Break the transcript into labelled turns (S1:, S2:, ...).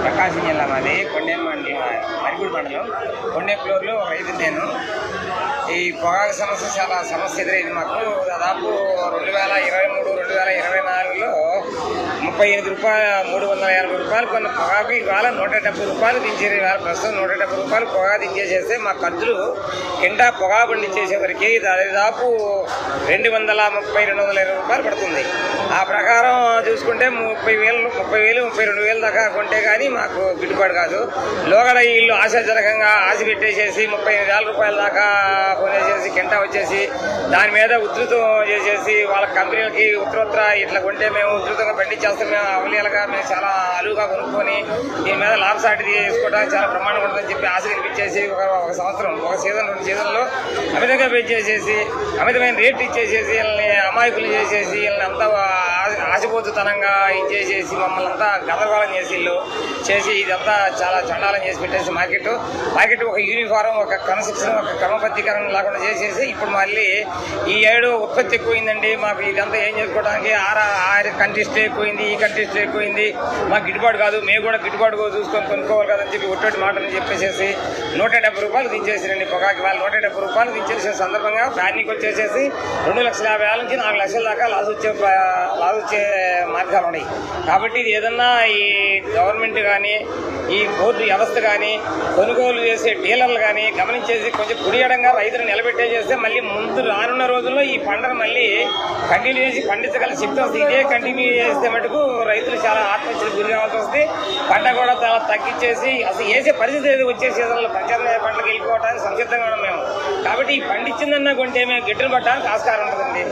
S1: ప్రకాశం జిల్లా మాది కొండేరు మరిగూడి మండలం కొండేపులూరులో రైతు నేను. ఈ పొగాకు సమస్య చాలా సమస్య ఎదురైంది మాకు. దాదాపు 2023, 2024లో 38 రూపాయలు, 350 రూపాయలు కొన్న పొగాకు ఇవాళ 170 రూపాయలు దించారు. ఇవాళ ప్రస్తుతం 170 రూపాయలు పొగాకు దించేసేస్తే మా ఖర్చులు కింటా పొగాకు పండించేసేవరికి దాదాపు 230-220 రూపాయలు పడుతుంది. ఆ ప్రకారం చూసుకుంటే 30,000-32,000 దాకా కొంటే కానీ మాకు గిట్టుబాటు కాదు. లోగడ ఇల్లు ఆశాజనకంగా ఆశ పెట్టేసేసి 38,000 రూపాయల దాకా కొనేసేసి కింటా వచ్చేసి దాని మీద ఉధృతం చేసేసి వాళ్ళ కంపెనీలకి ఉత్తరోత్తర ఇట్లా కొంటే మేము ఉధృతంగా పండించేస్తాం, మేము అవలీలగా మేము చాలా అలువుగా కొనుక్కొని దీని మీద లాభసాటి తీసుకోవడానికి చాలా ప్రమాణం ఉంటుందని చెప్పి ఆశ కనిపించేసి ఒక సంవత్సరం, ఒక సీజన్, 2 సీజన్లో అమితంగా పెంచేసేసి అమితమైన రేట్లు ఇచ్చేసేసి వీళ్ళని అమాయకులు చేసేసి వీళ్ళని అంతా ఆశపోతుతనంగా ఇచ్చేసేసి మమ్మల్ని అంతా గందరగోళం చేసి ఇదంతా చాలా చండాలం చేసి పెట్టేసి మార్కెట్ ఒక యూనిఫారం, ఒక కన్స్ట్రక్షన్, ఒక క్రమబద్ధీకరణ లేకుండా చేసేసి ఇప్పుడు మళ్ళీ ఈ ఏడు ఉత్పత్తి ఎక్కువైందండి, మాకు ఇదంతా ఏం చేసుకోవడానికి ఆ కంటెస్ట్ ఎక్కువైంది, ఈ కంటెస్ట్ ఎక్కువైంది, మాకు గిట్టుబాటు కాదు, మేము కూడా గిట్టుబాటు చూసుకొని కొనుక్కోవాలి కదని చెప్పి ఒట్టటి మాటని చెప్పేసేసి 170 రూపాయలు దించేసిరండి పొగాకి. వాళ్ళు 170 రూపాయలు దించేసిన సందర్భంగా ఫ్యాన్కి వచ్చేసేసి 2,50,000 నుంచి 4 లక్షల దాకా లాస్ వచ్చే మార్గాలు ఉన్నాయి. కాబట్టి ఇది ఏదన్నా ఈ గవర్నమెంట్ కానీ ఈ బోర్డు వ్యవస్థ కానీ కొనుగోలు చేసే డీలర్లు కానీ గమనించేసి కొంచెం కుడియడంగా రైతులు నిలబెట్టేసేస్తే మళ్ళీ ముందు రానున్న రోజుల్లో ఈ పంటను మళ్ళీ కంటిన్యూ చేసి పండించగల శక్తి వస్తుంది. ఇదే కంటిన్యూ చేస్తే మటుకు రైతులు చాలా ఆత్మహత్యలు గురి కావాల్సి వస్తుంది. పంట కూడా చాలా తగ్గించేసి అసలు వేసే పరిస్థితి ఏది వచ్చే సీజన్లో ప్రత్యామ్నాయ పంటలకు వెళ్ళిపోవడానికి సంసిద్ధంగా ఉన్నాం మేము. కాబట్టి ఈ పండించిందన్నా కొంటే మేము గిట్టును పట్టడానికి ఆస్కారం ఉంటుందండి.